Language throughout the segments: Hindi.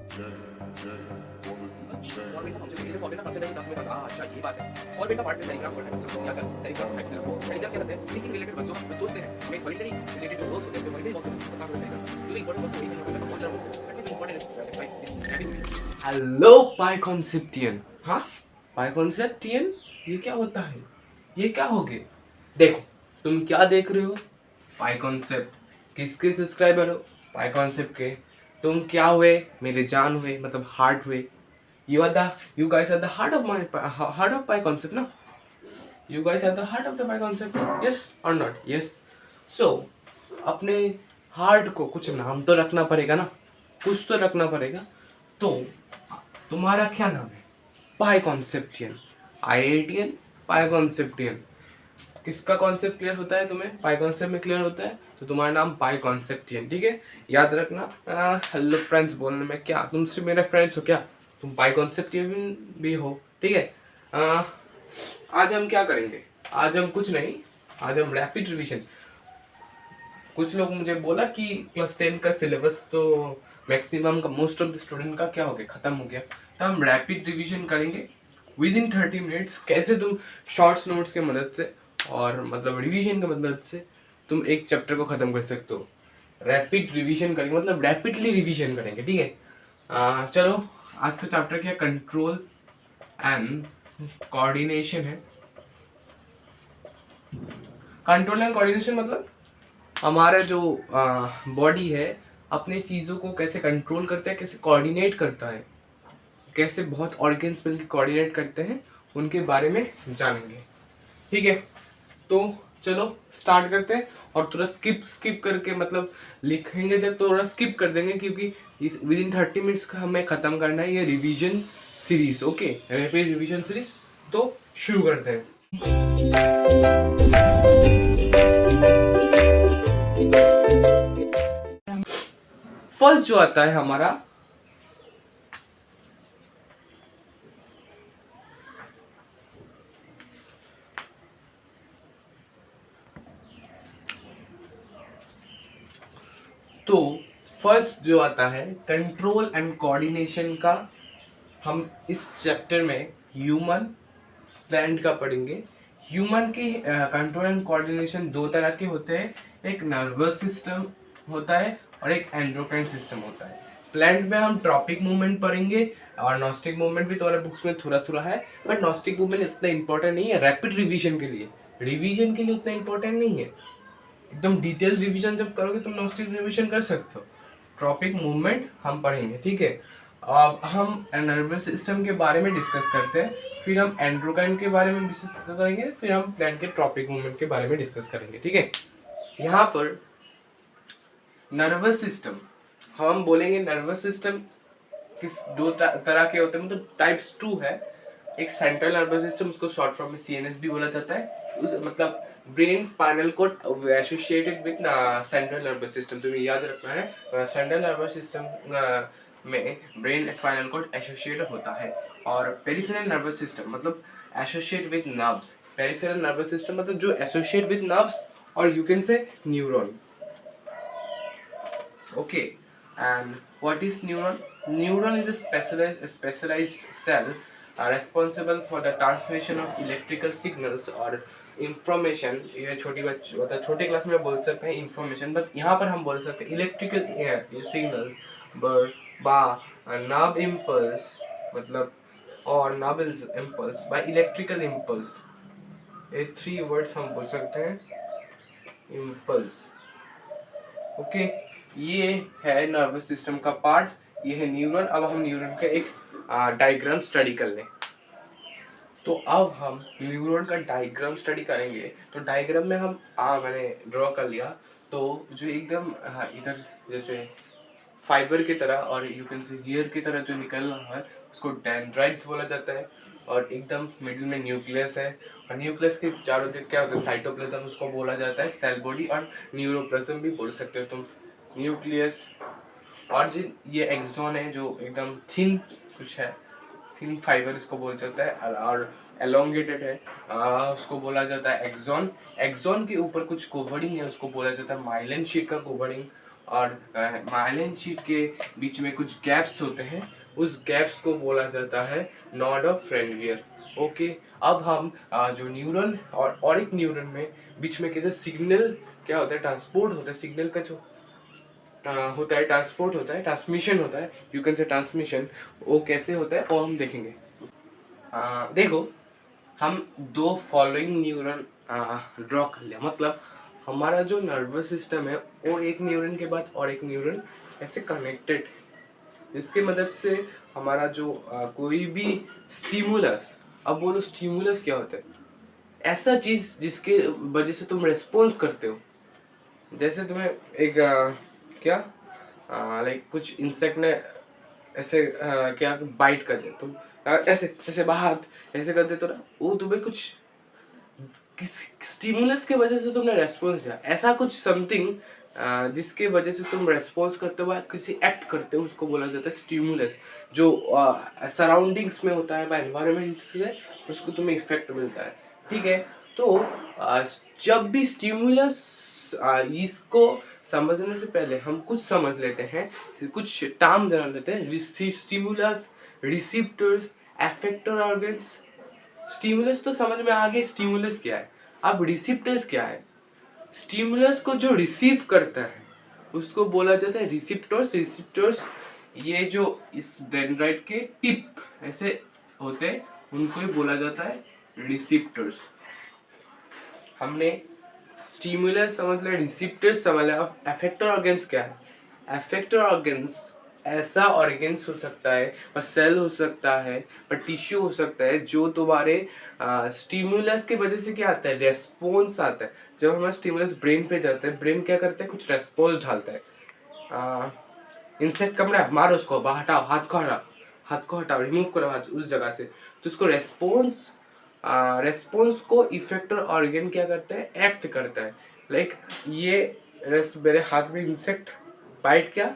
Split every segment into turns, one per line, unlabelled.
फॉरबिट का फंक्शन है, फॉरबिट का फंक्शन है तो आपको समझा अच्छा ये बात है। फॉरबिट का पार्ट से टेलीग्राम करना है, मतलब क्या कर टेलीग्राम हैक करना है। टेलीग्राम क्या करते हैं, मीटिंग रिलेटेड वर्क्स जो हम सोचते हैं, हमें वॉलंटरी रिलेटेड जो वर्क्स होते हैं, जो वॉलंटरी वर्क्स होते हैं, काम करते हैं। जो इंपॉर्टेंट वर्क्स होते हैं, हमें बहुत सारा वर्क है, बट इंपॉर्टेंट है राइट। हेलो पाइकॉन्सेप्टियन। हाँ, पाइकॉन्सेप्टियन ये क्या होता है, ये क्या हो गया? देखो, तुम क्या देख रहे हो? पाई कॉन्सेप्ट। किसके सब्सक्राइबर हो? पाई कॉन्सेप्ट के। तुम क्या हुए? मेरे जान हुए, मतलब हार्ट हुए। You are the you guys are the heart of my heart of pie concept ना। You guys are the heart of the pie concept, yes और नॉट? यस। सो अपने हार्ट को कुछ नाम तो रखना पड़ेगा ना, कुछ तो रखना पड़ेगा। तो तुम्हारा क्या नाम है? पाई कॉन्सेप्टियन, आईआईटियन, पाई कॉन्सेप्टियन। किसका कॉन्सेप्ट क्लियर होता है तुम्हें? पाई कॉन्सेप्ट में क्लियर होता है तो तुम्हारा नाम पाई कॉन्सेप्टियन, ठीक है? याद रखना। हेलो फ्रेंड्स बोलने में क्या, तुम सिर्फ मेरे फ्रेंड्स हो क्या? तुम पाई कॉन्सेप्टियन भी हो, ठीक है? आज हम क्या करेंगे? आज हम कुछ नहीं, आज हम रैपिड रिवीजन। कुछ लोग मुझे बोला कि क्लास 10 का सिलेबस तो मैक्सिमम का मोस्ट ऑफ द स्टूडेंट का क्या हो गया, खत्म हो गया। तो हम रैपिड रिवीजन करेंगे विद इन 30 मिनट्स। कैसे तुम शॉर्ट्स नोट्स के मदद से और मतलब रिवीजन की मदद से तुम एक चैप्टर को खत्म कर सकते हो। रैपिड रिवीजन करेंगे, मतलब रैपिडली रिवीजन करेंगे, ठीक है? चलो, आज का चैप्टर क्या, कंट्रोल एंड कोऑर्डिनेशन है। कंट्रोल एंड कोऑर्डिनेशन मतलब हमारा जो बॉडी है अपने चीज़ों को कैसे कंट्रोल करता है, कैसे कोऑर्डिनेट करता है, कैसे बहुत ऑर्गन्स मिलकर कोऑर्डिनेट करते हैं, उनके बारे में जानेंगे, ठीक है? तो चलो स्टार्ट करते हैं। और थोड़ा स्किप स्किप करके, मतलब लिखेंगे जब तो थोड़ा स्किप कर देंगे, क्योंकि इस विद इन 30 मिनट्स का हमें ख़त्म करना है ये revision series. Okay, rapid revision series. तो शुरू करते हैं। फर्स्ट जो आता है हमारा तो फर्स्ट जो आता है कंट्रोल एंड कोऑर्डिनेशन का, हम इस चैप्टर में ह्यूमन प्लांट का पढ़ेंगे। ह्यूमन के कंट्रोल एंड कोऑर्डिनेशन दो तरह के होते हैं, एक नर्वस सिस्टम होता है और एक एंडोक्राइन सिस्टम होता है। प्लांट में हम ट्रॉपिक मूवमेंट पढ़ेंगे और नॉस्टिक मूवमेंट भी तुम्हारे बुक्स में थोड़ा थोड़ा है, बट नॉस्टिक मूवमेंट इतना इंपॉर्टेंट नहीं है रैपिड रिवीजन के लिए। रिवीजन के लिए उतना इंपॉर्टेंट नहीं है। एकदम डिटेल रिवीजन जब करोगे तुम नॉस्टिक रिवीजन कर सकते हो। ट्रॉपिक मूवमेंट हम पढ़ेंगे, ठीक है? अब हम नर्वस सिस्टम के बारे में डिस्कस करते हैं, फिर हम एंड्रोकाइन के बारे में डिस्कस करेंगे, फिर हम प्लांट के ट्रॉपिक मूवमेंट के बारे में डिस्कस करेंगे, ठीक है? यहाँ पर नर्वस सिस्टम हम बोलेंगे। नर्वस सिस्टम किस दो तरह के होते हैं, मतलब टाइप्स 2 है। एक सेंट्रल नर्वस सिस्टम, उसको शॉर्ट फॉर्म में सीएनएस भी बोला जाता है। उस मतलब brain spinal cord associated with central nervous system, तुम्हें याद रखना है। सेंट्रल नर्वस सिस्टम में ब्रेन स्पाइनल कोड एसोसिएटेड होता है। और पेरिफेरल नर्वस सिस्टम मतलब associate with nerves. Peripheral nervous system मतलब जो एसोसिएट विद नर्व्स, और you can say neuron. Okay, and what is neuron? Neuron is a specialized cell responsible for the transmission of electrical signals or information। ये छोटी बच्चे मतलब छोटे क्लास में बोल सकते हैं information, बट यहाँ पर हम बोल सकते हैं electrical signals बा nerve impulse, मतलब और nerve impulse by electrical impulse। ये 3 words हम बोल सकते हैं impulse। ओके, ये है नर्वस सिस्टम का पार्ट, ये है न्यूरॉन। अब हम न्यूरॉन का एक डायग्राम स्टडी कर लें। तो अब हम न्यूरॉन का डायग्राम स्टडी करेंगे। तो डायग्राम में हम मैंने ड्रॉ कर लिया। तो जो एकदम इधर जैसे फाइबर की तरह और यू कैन से गियर की तरह जो निकल रहा है उसको डेंड्राइट्स बोला जाता है। और एकदम मिडिल में न्यूक्लियस है, और न्यूक्लियस के चारों तरफ क्या होता है, साइटोप्लाज्म उसको बोला जाता है, सेल बॉडी और न्यूरोप्लाज्म भी बोल सकते हो तुम। न्यूक्लियस और जिन ये एक्सॉन है जो एकदम थिन कुछ है, थिन फाइबर इसको बोल जाता है, और एलोंगेटेड है उसको बोला जाता है एक्सॉन। एक्सॉन के ऊपर कुछ कोवरिंग है उसको बोला जाता है माइलिन शीट का कोवरिंग।
और माइलिन शीट के बीच में कुछ गैप्स होते हैं, उस गैप्स को बोला जाता है नोड ऑफ रेनवियर। ओके, अब हम जो न्यूरॉन और एक न्यूरॉन में बीच में कैसे सिग्नल क्या होता है, ट्रांसपोर्ट होता है, सिग्नल का जो होता है ट्रांसपोर्ट होता है, ट्रांसमिशन होता है, यू कैन से ट्रांसमिशन, वो कैसे होता है वो हम देखेंगे। देखो, हम दो फॉलोइंग न्यूरॉन ड्रॉ कर लिया, मतलब हमारा जो नर्वस सिस्टम है वो एक न्यूरॉन के बाद और एक न्यूरॉन ऐसे कनेक्टेड, जिसके मदद से हमारा जो कोई भी स्टिमुलस, अब बोलो स्टिमुलस क्या होता है, ऐसा चीज जिसके वजह से तुम रेस्पॉन्स करते हो। जैसे तुम्हें एक क्या लाइक कुछ इंसेक्ट ने ऐसे क्या बाइट कर दे, तुम ऐसे ऐसे बाहर ऐसे कर दे तो ना, वो तुम्हें कुछ स्टिमुलस के वजह से तुमने रेस्पॉन्स दिया, ऐसा कुछ समथिंग जिसके वजह से तुम रेस्पॉन्स करते हो, किसी एक्ट करते हो, उसको बोला जाता है स्टिमुलस। जो सराउंडिंग्स में होता है, एनवायरनमेंट से उसको तुम्हें इफेक्ट मिलता है। ठीक है, तो जब भी स्टिमुलस, इसको समझने से पहले हम कुछ समझ लेते हैं, कुछ टर्म जान लेते हैं। Stimulus, receptors, एफेक्टर organs. स्टिमुलस तो समझ में आ गए, स्टिमुलस क्या है। अब रिसेप्टर्स क्या है? स्टिमुलस को जो रिसीव करता है उसको बोला जाता है रिसेप्टर्स। रिसेप्टर्स ये जो इस डेंड्राइट के टिप ऐसे होते हैं, उनको ही बोला जाता है रिसेप्टर्स। हमने स्टिमुलस समझ लिया, रिसेप्टर्स समझ लिया। अब एफेक्टर ऑर्गन्स क्या है? एफेक्टर ऑर्गन्स ऐसा ऑर्गन्स हो सकता है, और सेल हो सकता है, और टिश्यू हो सकता है, जो तुम्हारे स्टिमुलस की वजह से क्या आता है, रेस्पॉन्स आता है। जब हमारा स्टिमुलस ब्रेन पे जाता है, ब्रेन क्या करता है, कुछ रेस्पॉन्स ढालता है। इंसेक्ट कमरा, मारो उसको, हटाओ, हाथ को हटाओ, रिमूव करो हाथ उस जगह से, तो उसको रेस्पॉन्स को इफेक्टर ऑर्गन क्या करता है, एक्ट करता है। लाइक ये मेरे हाथ में इंसेक्ट बाइट किया,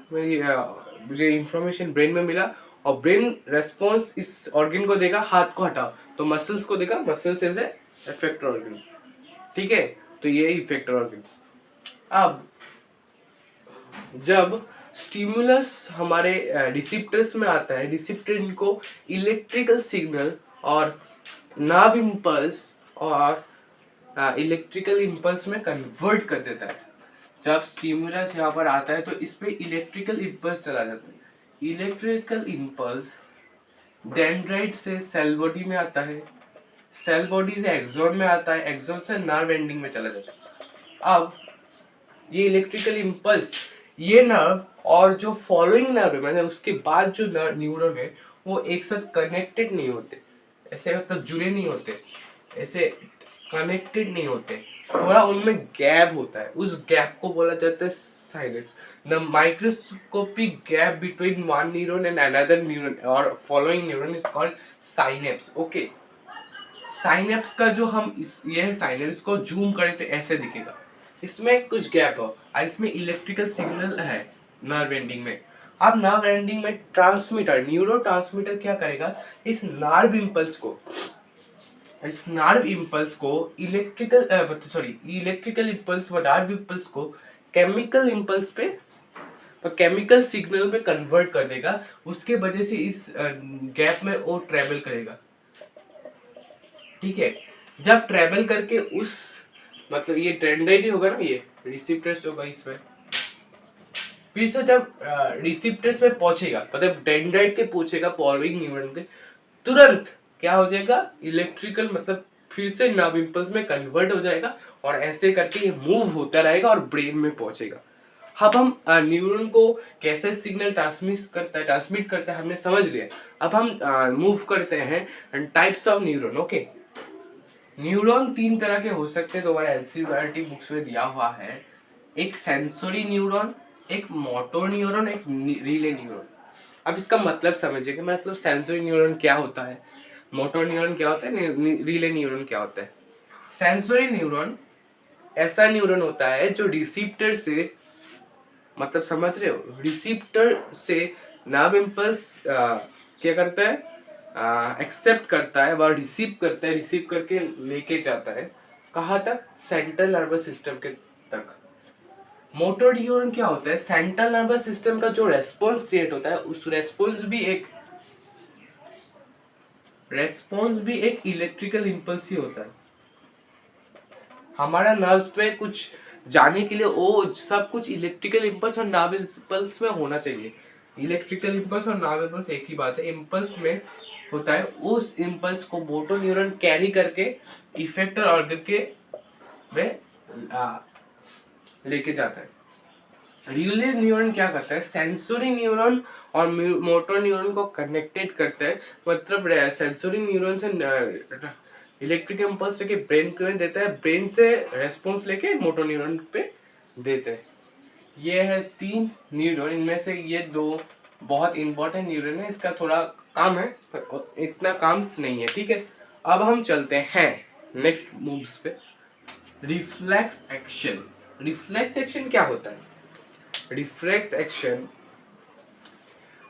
मुझे इंफॉर्मेशन ब्रेन में मिला, और ब्रेन रेस्पॉन्स इस ऑर्गन को देगा, हाथ को हटाओ, तो मसल्स को देगा, muscles as a effector organ. ठीक है, तो ये इफेक्टर ऑर्गन्स। अब जब स्टिमुलस हमारे रिसेप्टर्स में आता है, रिसेप्टर इनको इलेक्ट्रिकल सिग्नल और नर्व इम्पल्स और इलेक्ट्रिकल इम्पल्स में कन्वर्ट कर देता है। जब स्टिमुलस यहाँ पर आता है तो इस पे इलेक्ट्रिकल इम्पल्स चला जाता है। इलेक्ट्रिकल इम्पल्स डेंड्राइट से सेल बॉडी में आता है, सेल बॉडी से एक्सॉन में आता है, एक्सॉन से नर्व एंडिंग में चला जाता है। अब ये इलेक्ट्रिकल इम्पल्स, ये नर्व और जो फॉलोइंग नर्व है, मैंने उसके बाद जो न्यूरॉन है, वो एक साथ कनेक्टेड नहीं होते, ऐसे मतलब जुड़े नहीं होते, ऐसे कनेक्टेड नहीं होते, थोड़ा उनमें गैप होता है। उस गैप को बोला जाता है synapse. The microscopic gap between one neuron and another neuron और following neuron is called synapse. Okay, synapse का जो हम ये है साइनेप्स को जूम करें तो ऐसे दिखेगा, इसमें कुछ गैप हो, और इसमें इलेक्ट्रिकल सिग्नल है नर्व एंडिंग में। अब नर्व एंडिंग में ट्रांसमीटर, न्यूरो ट्रांसमीटर क्या करेगा, इस नर्व इम्पल्स को, इलेक्ट्रिकल इम्पल्स व नर्व इम्पल्स को केमिकल इम्पल्स पे, तो केमिकल सिग्नल में कन्वर्ट कर देगा। उसके वजह से इस गैप में वो ट्रेवल करेगा। ठीक है, जब ट्रेवल करके उस, मतलब ये डेंड्राइट होगा ना, ये रिसेप्टर्स होगा इसमें, फिर से जब रिसेप्टर्स में पहुंचेगा, मतलब डेंड्राइट के पहुंचेगा फॉलोइंग न्यूरॉन के, तुरंत क्या हो जाएगा, इलेक्ट्रिकल मतलब फिर से नर्व इम्पल्स में कन्वर्ट हो जाएगा, और ऐसे करके ये मूव होता रहेगा और ब्रेन में पहुंचेगा। अब हम न्यूरॉन को कैसे सिग्नल ट्रांसमिट करता है हमने समझ लिया। अब हम मूव करते हैं types of neuron. Okay, neuron तीन तरह के हो सकते हैं, तुम्हारे एनसीईआरटी बुक्स में दिया हुआ है। एक सेंसरी न्यूरॉन, एक मोटोर न्यूरॉन, एक रिले न्यूरॉन। अब इसका मतलब समझिए, मतलब सेंसरी न्यूरॉन क्या होता है, मोटोर न्यूरॉन क्या होता है, रिले न्यूरॉन क्या होता है। सेंसरी न्यूरॉन ऐसा न्यूरॉन होता है जो रिसीप्टर से, मतलब समझ रहे हो, रिसीप्टर से नर्व इम्पल्स क्या करता है, एक्सेप्ट करता है, वह रिसीव करता है, रिसीव करके लेके जाता है कहाँ तक, सेंट्रल नर्वस सिस्टम के तक। मोटर न्यूरॉन क्या होता है, सेंट्रल नर्वस सिस्टम का जो रेस्पॉन्स क्रिएट होता है, उस रेस्पॉन्स भी एक इलेक्ट्रिकल इंपल्स ही होता है। हमारा नर्व्स पे कुछ जाने के लिए वो सब कुछ इलेक्ट्रिकल इंपल्स और नर्व इंपल्स में होना चाहिए। इलेक्ट्रिकल इंपल्स और नर्व इंपल्स एक ही बात है। इंपल्स में होता है, उस इंपल्स को मोटर न्यूरॉन कैरी करके इफेक्टर ऑर्गन के में लेके जाता है। रिले न्यूरॉन क्या करता है, सेंसरी न्यूरॉन और मोटर न्यूरॉन को कनेक्टेड करता है। मतलब सेंसरी न्यूरॉन से इलेक्ट्रिक इंपल्स लेके ब्रेन को देता है, ब्रेन से रेस्पॉन्स लेके मोटर न्यूरॉन पे देते हैं। ये है 3 न्यूरॉन, इनमें से ये 2 बहुत इंपॉर्टेंट न्यूरॉन है। इसका थोड़ा काम है पर इतना काम नहीं है, ठीक है। अब हम चलते हैं नेक्स्ट मूव्स पे। Reflex action. रिफ्लेक्स एक्शन क्या होता है? रिफ्लेक्स एक्शन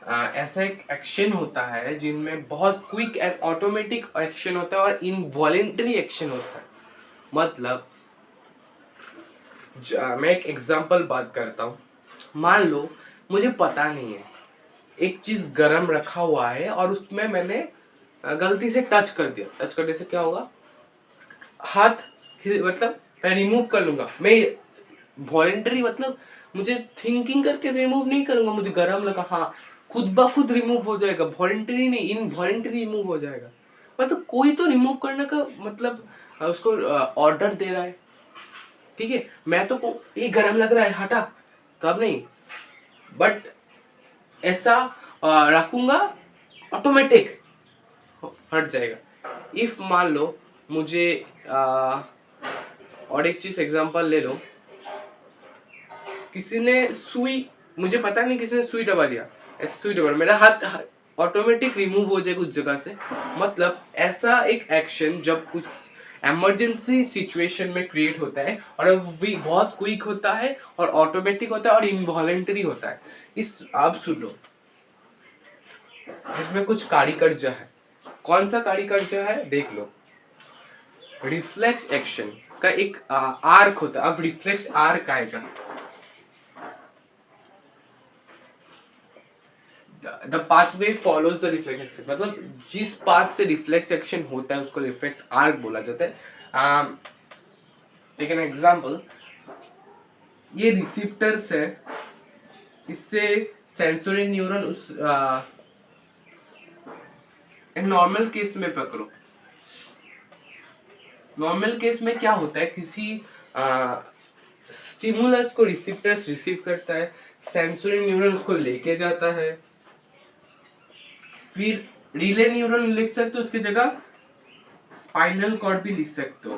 ऐसा एक एक्शन होता है जिनमें बहुत क्विक एंड ऑटोमेटिक एक्शन होता है और इनवॉलेंटरी एक्शन होता है। मतलब मैं एक एग्जांपल बात करता हूँ। मान लो मुझे पता नहीं है, एक चीज गरम रखा हुआ है और उसमें मैंने गलती से टच कर दिया। टच करने से क्या होगा, हाथ मतलब मैं रिमूव कर लूंगा। मैं वॉलेंटरी मतलब मुझे थिंकिंग करके रिमूव नहीं करूंगा। मुझे गरम लगा, हाँ, खुद ब खुद रिमूव हो जाएगा। वॉलेंटरी नहीं, इनवॉलेंटरी रिमूव हो जाएगा। मतलब कोई तो रिमूव करने का मतलब उसको ऑर्डर दे रहा है, ठीक है। मैं तो ये गरम लग रहा है, हटा, तब नहीं। बट ऐसा रखूंगा, ऑटोमेटिक हट जाएगा। इफ मान लो मुझे और एक चीज एग्जांपल ले लो, किसी ने सुई, मुझे पता नहीं किसी ने सुई दबा दिया, ऐसे सुई दबा, मेरा हाथ ऑटोमेटिक रिमूव हो जाएगा उस जगह से। मतलब ऐसा एक एक्शन जब कुछ इमरजेंसी सिचुएशन में क्रिएट होता है और वो बहुत क्विक होता है और ऑटोमेटिक होता है और इनवॉलेंटरी होता है। इस आप सुन लो, इसमें कुछ कारीकर्जा है। कौन सा कारीकर्जा है देख लो। रिफ्लेक्स एक्शन का एक आर्क होता है। अब रिफ्लेक्स आर्क आएगा, the pathway follows the reflex action. मतलब जिस पाथ से रिफ्लेक्स एक्शन होता है उसको रिफ्लेक्स आर्क बोला जाता है। टेक एन एग्जांपल, ये रिसेप्टर्स है, इससे सेंसरी न्यूरॉन उस नॉर्मल केस में पकड़ो। नॉर्मल केस में क्या होता है, किसी स्टिमुलस को रिसेप्टर्स रिसीव करता है, सेंसरी न्यूरॉन उसको लेके जाता है। फिर रिले न्यूरॉन लिख सकते हो, उसकी जगह स्पाइनल कॉर्ड भी लिख सकते हो।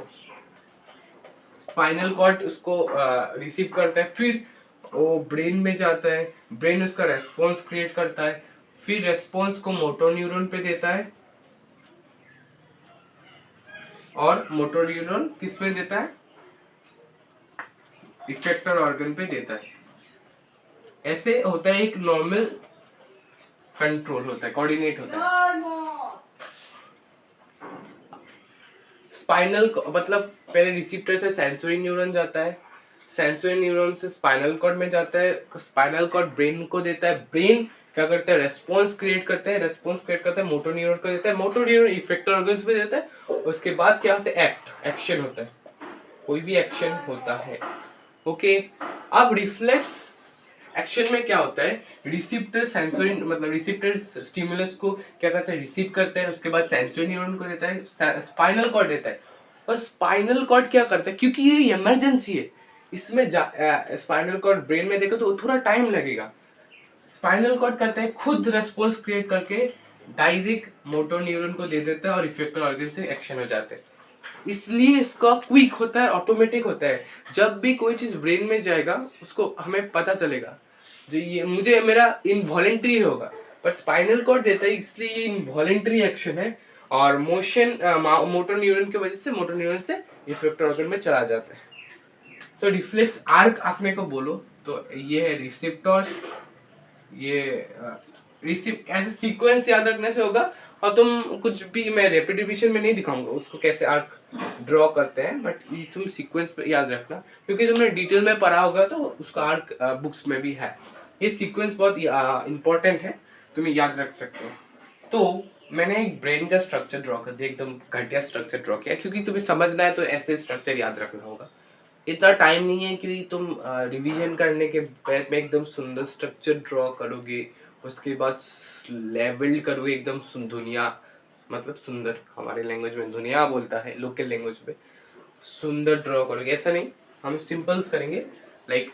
स्पाइनल कॉर्ड उसको रिसीव करता है, फिर वो ब्रेन में जाता है, ब्रेन उसका रेस्पॉन्स क्रिएट करता है, फिर रेस्पॉन्स को मोटर न्यूरॉन पे देता है और मोटर न्यूरॉन किस में देता है, इफेक्टर ऑर्गन पे देता है। ऐसे होता है, एक नॉर्मल कंट्रोल होता है, कोऑर्डिनेट होता है। स्पाइनल मतलब पहले रिसेप्टर से सेंसरी न्यूरॉन जाता है, सेंसरी न्यूरॉन से स्पाइनल कॉर्ड में जाता है, स्पाइनल कॉर्ड ब्रेन को देता है, ब्रेन क्या करता है, रेस्पॉन्स क्रिएट करता है, रेस्पॉन्स क्रिएट करता है, मोटर न्यूरॉन को देता है, मोटर न्यूरॉन इफेक्टर ऑर्गन्स पे देता है। उसके बाद क्या होता है, एक्शन होता है, कोई भी एक्शन होता है। ओके, अब रिफ्लेक्स एक्शन में क्या होता है, रिसेप्टर सेंसरी मतलब रिसेप्टर स्टिमुलस को क्या करता है, रिसीव करता है, उसके बाद सेंसरी न्यूरॉन को देता है, स्पाइनल कॉर्ड देता है। और स्पाइनल कॉर्ड क्या करता है, क्योंकि ये इमरजेंसी है, इसमें स्पाइनल कॉर्ड ब्रेन में देखो तो थोड़ा टाइम लगेगा। स्पाइनल कॉर्ड करता है खुद रेस्पॉन्स क्रिएट करके डायरेक्ट मोटर न्यूरॉन को दे देता है और इफेक्टर ऑर्गन से एक्शन हो जाते हैं। इसलिए इसका क्विक होता है, ऑटोमेटिक होता है। जब भी कोई चीज ब्रेन में जाएगा उसको हमें पता चलेगा, जो ये मुझे मेरा इनवॉलेंटरी होगा, पर स्पाइनल कॉर्ड देता है इसलिए ये इनवॉलेंटरी एक्शन है और मोशन मोटर न्यूरॉन की वजह से मोटर न्यूरॉन से इफेक्टर ऑर्गन में चला जाता है। तो रिफ्लेक्स आर्क आपने को बोलो तो ये है रिसेप्टर्स, ये ऐसे सीक्वेंस याद रखने से होगा। और तुम कुछ भी, मैं रेपिटेशन में नहीं दिखाऊंगा उसको कैसे आर्क ड्रॉ करते हैं, बट तुम सीक्वेंस पे याद रखना, क्योंकि तुमने डिटेल में पढ़ा होगा तो उसका आर्क बुक्स में भी है। ये सीक्वेंस बहुत इंपॉर्टेंट है, तुम्हें याद रख सकते हो। तो मैंने एक ब्रेन का स्ट्रक्चर ड्रॉ कर दिया, एकदम घटिया स्ट्रक्चर ड्रॉ किया, क्योंकि तुम्हें समझना है तो ऐसे स्ट्रक्चर याद रखना होगा। इतना टाइम नहीं है कि तुम रिवीजन करने के बाद में एकदम सुंदर स्ट्रक्चर ड्रॉ करोगे, उसके बाद लेवल करोगे एकदम दुनिया, मतलब सुंदर, हमारे लैंग्वेज में दुनिया बोलता है, लोकल लैंग्वेज में सुंदर ड्रॉ करोगे, ऐसा नहीं। हम सिंपल्स करेंगे। लाइक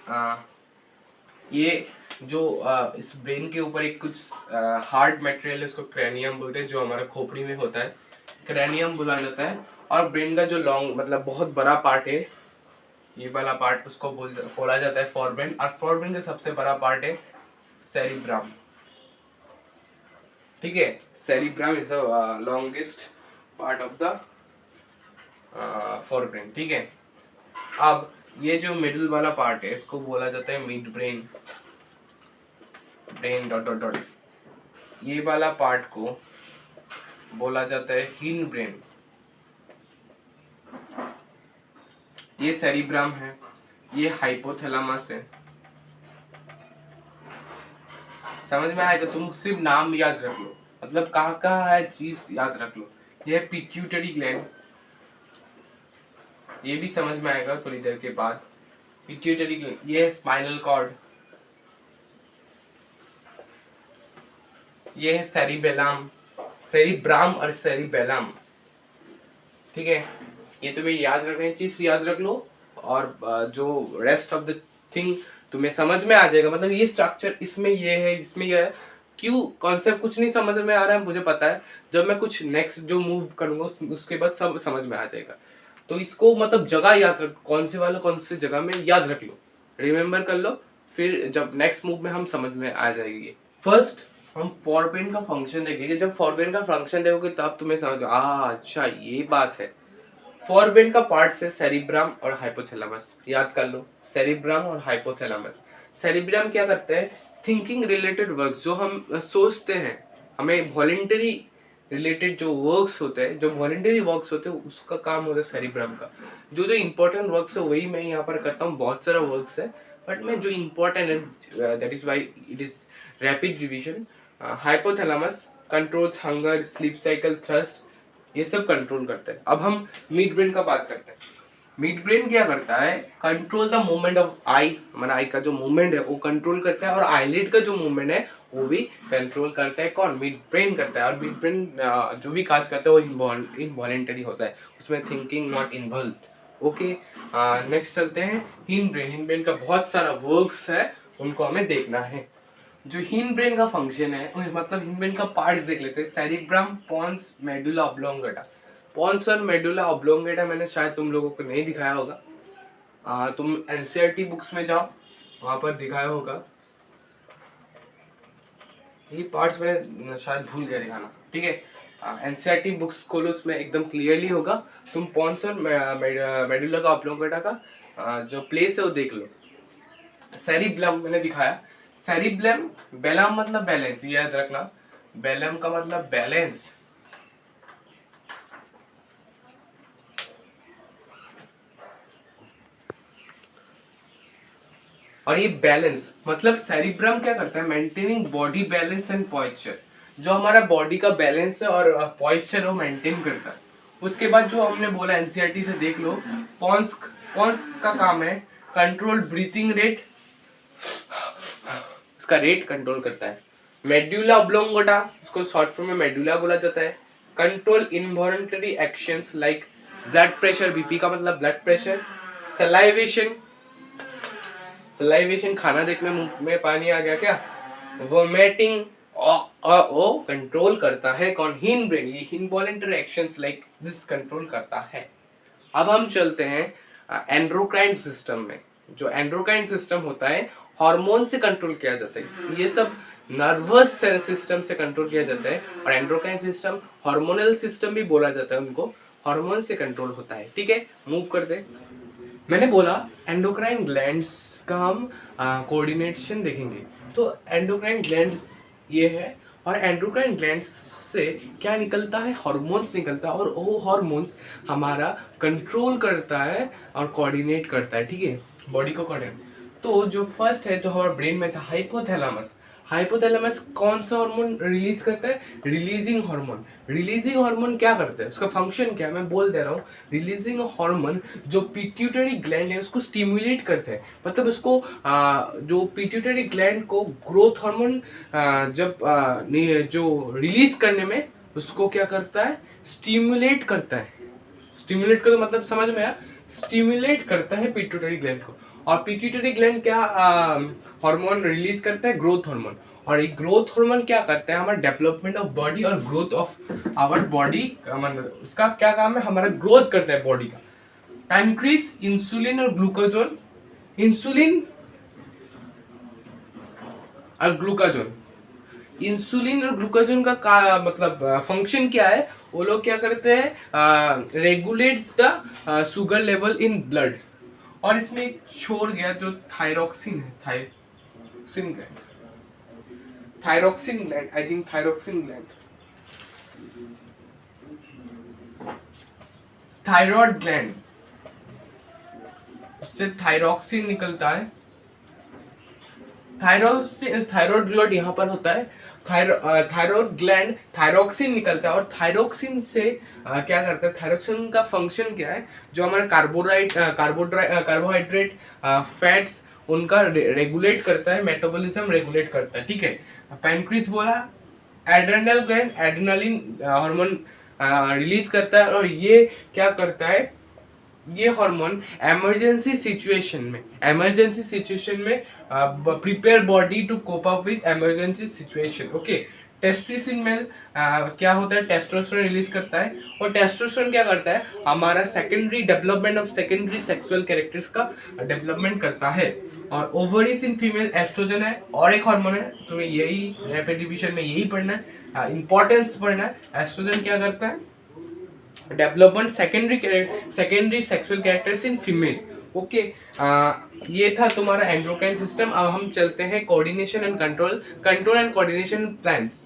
ये जो इस ब्रेन के ऊपर एक कुछ हार्ड मटेरियल है, उसको क्रेनियम बोलते हैं, जो हमारा खोपड़ी में होता है, क्रेनियम बोला जाता है। और ब्रेन का जो लॉन्ग, मतलब बहुत बड़ा पार्ट है, ये वाला पार्ट, उसको बोला जाता है फोरब्रेन। और फोरब्रेन का सबसे बड़ा पार्ट है सेरिब्रम, ठीक है। Cerebrum is the longest part of the forebrain, ठीक है। अब ये जो मिडिल वाला पार्ट है, इसको बोला जाता है mid brain, brain dot dot dot. ये वाला पार्ट को बोला जाता है हिन ब्रेन। ये सेरिब्रम है, ये हाइपोथैलेमस है। समझ में आएगा? तुम सिर्फ नाम याद रख लो, मतलब कहाँ कहाँ है चीज याद रख लो। ये है पिट्यूटरी ग्लैंड, ये भी समझ में आएगा थोड़ी देर के बाद। पिट्यूटरी ग्लैंड, ये है स्पाइनल कॉर्ड, ये है सेरिबेलम, सेरिब्रम और सेरिबेलम, ठीक है। ये तुम्हें याद रखने चीज याद रख लो, और जो रेस्ट ऑफ द थिंग तुम्हें समझ में आ जाएगा। मतलब ये स्ट्रक्चर, इसमें ये है, इसमें ये है, क्यों कॉन्सेप्ट कुछ नहीं समझ में आ रहा है मुझे पता है, जब मैं कुछ नेक्स्ट जो मूव करूंगा उसके बाद सब समझ में आ जाएगा। तो इसको मतलब जगह याद रख, कौन से वाला कौन से जगह में याद रख लो, रिमेम्बर कर लो, फिर जब नेक्स्ट मूव में हम समझ में आ जाएगी। फर्स्ट हम फोरब्रेन का फंक्शन देखेंगे। जब फोरब्रेन का फंक्शन देखोगे तब तुम्हें समझ, अच्छा ये बात है। फोरब्रेन का पार्ट्स है सेरिब्रम और हाइपोथैलेमस, याद कर लो, सेरिब्रम और हाइपोथैलेमस। सेरिब्रम क्या करता है? थिंकिंग रिलेटेड वर्क, जो हम सोचते हैं, हमें वॉलेंटरी रिलेटेड जो वर्क्स होते हैं, जो वॉलेंटरी वर्क्स होते हैं, उसका काम होता है सेरिब्रम का। जो जो इंपॉर्टेंट वर्क्स है वही मैं यहाँ पर करता हूँ, बहुत सारा वर्क्स है, बट मैं जो इंपॉर्टेंट है, that is why it is rapid revision. Hypothalamus controls hunger, sleep cycle, thrust, ये सब कंट्रोल करता है। अब हम मिड ब्रेन का बात करते हैं। मिड ब्रेन क्या करता है? कंट्रोल द मूवमेंट ऑफ आई, हमारा आई का जो मूवमेंट है वो कंट्रोल करता है, और आईलिड का जो मूवमेंट है वो भी कंट्रोल करता है। कौन? मिड ब्रेन करता है। और मिड ब्रेन जो भी काज करता है वो इनवॉलेंटरी होता है, उसमें thinking not involve. Okay, next चलते हैं हिन ब्रेन। हिन ब्रेन का बहुत सारा वर्क्स है, उनको हमें देखना है। जो हिन ब्रेन का फंक्शन है, मतलब हिन ब्रेन का पार्ट्स देख लेते हैं। Cerebrum, pons, medulla oblongata. Pons और मेडुला ऑब्लोंगेटा मैंने शायद तुम लोगों को नहीं दिखाया होगा, तुम एनसीईआरटी बुक्स में जाओ, वहां पर दिखाया होगा। ये पार्ट्स मैंने शायद भूल गया दिखाना, ठीक है। एनसीईआरटी बुक्स खोलो, उसमें एकदम क्लियरली होगा। तुम पोन्स और मेडुला का ऑब्लोंगेटा का जो प्लेस है वो देख लो। सेरिब्लम मैंने दिखाया। सेरिब्लम, बेलम मतलब बैलेंस, याद रखना, बेलम का मतलब बैलेंस। और ये बैलेंस मतलब सेरिब्रम क्या करता है? मेंटेनिंग बॉडी बैलेंस एंड पॉइस्चर, जो हमारा बॉडी का बैलेंस है और पॉइस्चर वो मेंटेन करता है। उसके बाद जो हमने बोला एनसीईआरटी से देख लो, पॉन्स, पॉन्स का काम है कंट्रोल ब्रीथिंग रेट, उसका रेट कंट्रोल करता है। मेडुला ऑब्लोंगेटा, उसको शॉर्ट फॉर्म में मेडुला बोला जाता है, control involuntary actions like blood pressure, BP का मतलब ब्लड प्रेशर, सलाइवेशन, सलाइवेशन खाना देखने मुंह में पानी आ गया क्या, वोमिटिंग, ओ कंट्रोल करता है कौन? हिन ब्रेन। ये involuntary actions like this control करता है। अब हम चलते हैं एंड्रोक्राइन सिस्टम में। जो एंड्रोक्राइन सिस्टम होता है हार्मोन से कंट्रोल किया जाता है, ये सब नर्वस सिस्टम से कंट्रोल किया जाता है। और एंड्रोक्राइन सिस्टम हार्मोनल सिस्टम भी बोला जाता है, उनको हार्मोन से कंट्रोल होता है, ठीक है। मूव कर दे। मैंने बोला एंडोक्राइन ग्लैंड्स का हम कोऑर्डिनेशन देखेंगे। तो एंडोक्राइन ग्लैंड्स ये है, और एंडोक्राइन ग्लैंड से क्या निकलता है, हार्मोन्स निकलता है, और वो हार्मोन्स हमारा कंट्रोल करता है और कोऑर्डिनेट करता है, ठीक है, बॉडी को कोऑर्डिनेट। तो जो फर्स्ट है जो हमारे ब्रेन में था, हाइपोथैलेमस। हाइपोथैलेमस कौन सा हार्मोन रिलीज करता है, रिलीजिंग हार्मोन। रिलीजिंग हार्मोन क्या करता है, उसका फंक्शन क्या है, मैं बोल दे रहा हूँ। रिलीजिंग हार्मोन जो पिट्यूटरी ग्लैंड है उसको स्टिमुलेट करते हैं, मतलब उसको जो पिट्यूटरी ग्लैंड को ग्रोथ हार्मोन जब जो रिलीज करने में उसको क्या करता है, स्टिमुलेट करता है। स्टिमुलेट का मतलब समझ में आया, स्टिमुलेट करता है पिट्यूटरी ग्लैंड को। और पिट्यूटरी ग्लैंड क्या हार्मोन रिलीज करता है, ग्रोथ हार्मोन। और ये ग्रोथ हार्मोन क्या करता है, हमारा डेवलपमेंट ऑफ बॉडी और ग्रोथ ऑफ आवर बॉडी, मतलब उसका क्या काम है, हमारा ग्रोथ करता है बॉडी का। पैनक्रीज, इंसुलिन और ग्लूकाजोन। इंसुलिन और ग्लूकाजोन, इंसुलिन और ग्लूकाजोन का मतलब फंक्शन क्या है, वो लोग क्या करते हैं, regulates the sugar level in blood. और इसमें एक छोड़ गया जो थायरोक्सिन है, thyroxine gland, thyroxine gland, I think thyroxine gland, thyroid gland, उससे थायरोक्सिन निकलता है। थायरॉयड ग्लैंड यहाँ पर होता है, थायरॉयड ग्लैंड, थायरोक्सिन निकलता है। और थायरोक्सिन से क्या करता है, थायरोक्सिन का फंक्शन क्या है, जो हमारे कार्बोहाइड्रेट, फैट्स, उनका रेगुलेट करता है, मेटाबॉलिज्म रेगुलेट करता है, ठीक है। पैनक्रीज बोला, adrenal gland adrenaline hormone release करता है, और ये क्या करता है, ये हार्मोन इमरजेंसी सिचुएशन में prepare body to cope up with emergency situation, okay. टेस्टिसिन में क्या होता है, टेस्टोस्टेरोन रिलीज करता है। और टेस्टोस्टेरोन क्या करता है, हमारा secondary development of secondary sexual characters का डेवलपमेंट करता है। और ओवरीज इन फीमेल एस्ट्रोजन है, और एक हार्मोन है, तुम्हें यही रैपिड रिवीजन में यही पढ़ना है, इंपॉर्टेंस पढ़ना है। एस्ट्रोजन क्या करता है, development secondary sexual characters in female, okay. ये था तुम्हारा एंडोक्राइन सिस्टम। अब हम चलते हैं coordination and control and coordination plants.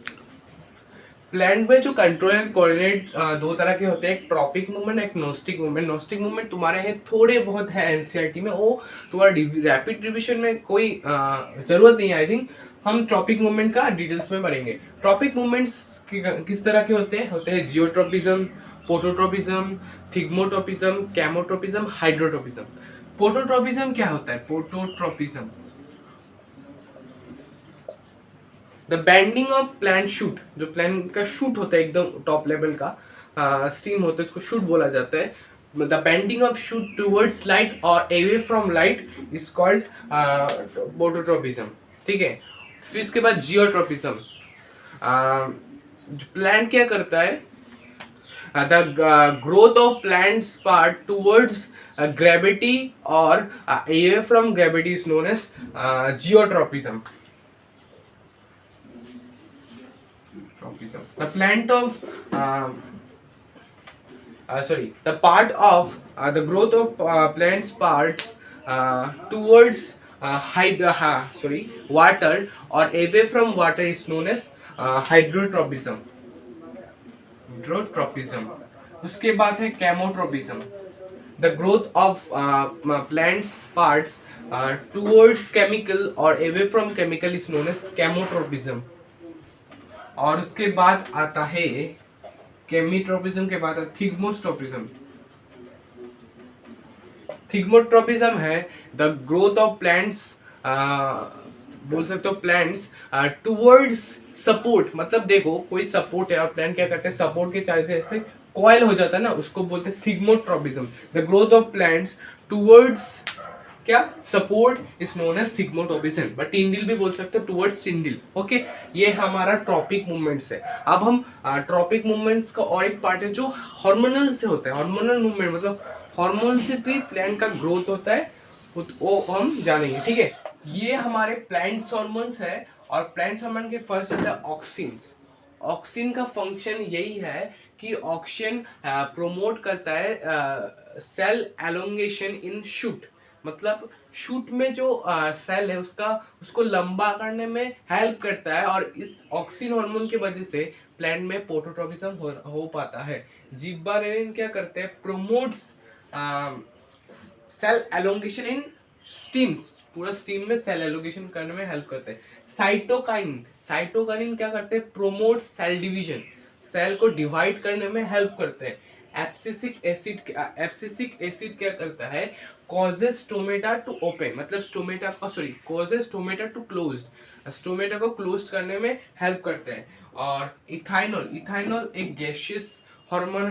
Plant में जो कंट्रोल एंड कोऑर्डिनेट दो तरह के होते हैं, एक ट्रॉपिक मूवमेंट, एक नोस्टिक मूवमेंट। नोस्टिक मूवमेंट तुम्हारे हैं थोड़े बहुत है एनसीईआरटी में, वो तुम्हारा रैपिड रिवीजन में कोई जरूरत नहीं है, आई थिंक। हम ट्रॉपिक मूवमेंट का डिटेल्स में पढ़ेंगे। ट्रॉपिक मूवमेंट्स किस तरह के होते हैं geotropism, phototropism, thigmotropism, chemotropism, hydrotropism. Phototropism क्या होता है, phototropism the bending of plant shoot, जो प्लांट का शूट होता है एकदम टॉप लेवल का स्टीम होता है, उसको शूट बोला जाता है। The bending of shoot towards light और away from light is called phototropism, ठीक है। फिर इसके बाद जियोट्रोपिज्म, प्लांट क्या करता है, the growth of plants part towards gravity or away from gravity is known as geotropism. The plant of the part of the growth of plants parts towards water or away from water is known as hydrotropism. Hydrotropism. उसके बाद है कैमोट्रोपिज्म, the growth of plants parts towards chemical or away from chemical is known as chemotropism. और उसके बाद आता है केमिट्रोपिज्म के बाद थिग्मोट्रोपिज्म। थिग्मोट्रोपिज्म है द ग्रोथ ऑफ प्लांट्स, बोल सकते हो प्लांट्स टुवर्ड्स सपोर्ट, मतलब देखो कोई सपोर्ट है और प्लांट क्या करते हैं, सपोर्ट के चारों तरफ से कॉइल हो जाता है ना, उसको बोलते हैं thigmotropism. The growth of plants towards क्या, support is known as thigmotropism, but tendril भी बोल सकते हो, टुवर्ड्स टिंडिल, ओके। ये हमारा ट्रॉपिक मूवमेंट्स है। अब हम ट्रॉपिक मूवमेंट्स का और एक पार्ट है जो हार्मोनल से होता है। हार्मोनल मूवमेंट मतलब हार्मोन से भी प्लांट का ग्रोथ होता है, वो हम जानेंगे, ठीक है। ये हमारे प्लांट्स हार्मोन्स है, और प्लांट्स हार्मोन के फर्स्ट होता है ऑक्सिन्स। ऑक्सिन का फंक्शन यही है कि ऑक्सीजन प्रोमोट करता है सेल एलोंगेशन इन शूट, मतलब शूट में जो सेल है उसको लंबा करने में हेल्प करता है, और इस ऑक्सिन हार्मोन की वजह से प्लांट में फोटोट्रॉपिज्म हो पाता है। जिब्बारेलिन क्या करते हैं, प्रोमोट्स सेल एलोंगेशन इन स्टीम्स, पूरा स्टीम में सेल एलोंगेशन करने में हेल्प करते हैं। साइटोकाइनिन क्या करते हैं, प्रोमोट सेल डिवीजन, सेल को डिवाइड करने में हेल्प करते हैं। एब्सिसिक एसिड क्या करता है, कॉजेस स्टोमेटा टू ओपन, मतलब causes stomata to closed, stomata को क्लोज करने में हेल्प करते हैं। और इथाइनॉल एक गैशियस हार्मोन,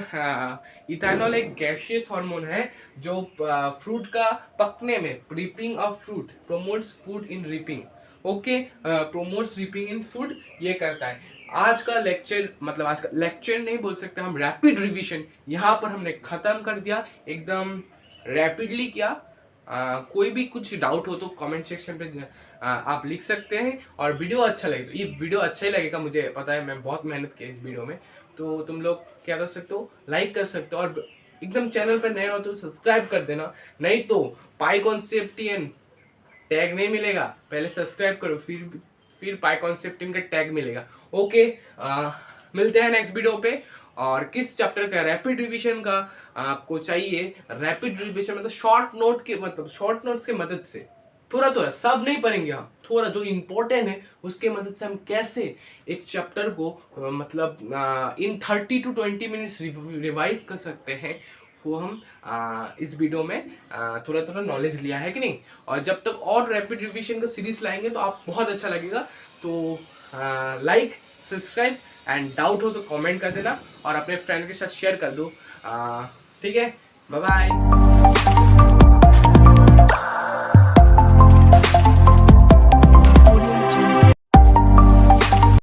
इथाइनॉल एक गैशियस हार्मोन है जो फ्रूट का पकने में, ripping off fruit, promotes food in ripping, okay, promotes ripping in food, ये करता है। आज का लेक्चर नहीं बोल सकते हम, रैपिड रिवीजन यहाँ पर हमने खत्म कर दिया, एकदम रैपिडली किया। कोई भी कुछ डाउट हो तो कमेंट सेक्शन पे आप लिख सकते हैं, और वीडियो अच्छा लगेगा, ये वीडियो अच्छा ही लगेगा, मुझे पता है, मैं बहुत मेहनत की इस वीडियो में। तो तुम लोग क्या कर सकते हो, लाइक कर सकते हो, और एकदम चैनल पर नए हो तो सब्सक्राइब कर देना, नहीं तो पाइकॉनसेप्टियन टैग नहीं मिलेगा, पहले सब्सक्राइब करो, फिर पाइकॉनसेप्टियन का टैग मिलेगा। ओके, मिलते हैं नेक्स्ट वीडियो पे। और किस चैप्टर का रैपिड रिवीजन का आपको चाहिए, रैपिड रिवीजन मतलब शॉर्ट नोट्स के मदद से थोड़ा सब नहीं पढ़ेंगे हम, थोड़ा जो इम्पोर्टेंट है उसके मदद से हम कैसे एक चैप्टर को इन 30 to 20 मिनट्स रिवाइज कर सकते हैं, वो हम इस वीडियो में थोड़ा नॉलेज लिया है कि नहीं। और जब तक और रैपिड रिवीजन का सीरीज लाएंगे तो आप बहुत अच्छा लगेगा। तो लाइक, सब्सक्राइब एंड डाउट हो तो कमेंट कर देना, और अपने फ्रेंड के साथ शेयर कर दो। ठीक है, बाय बाय।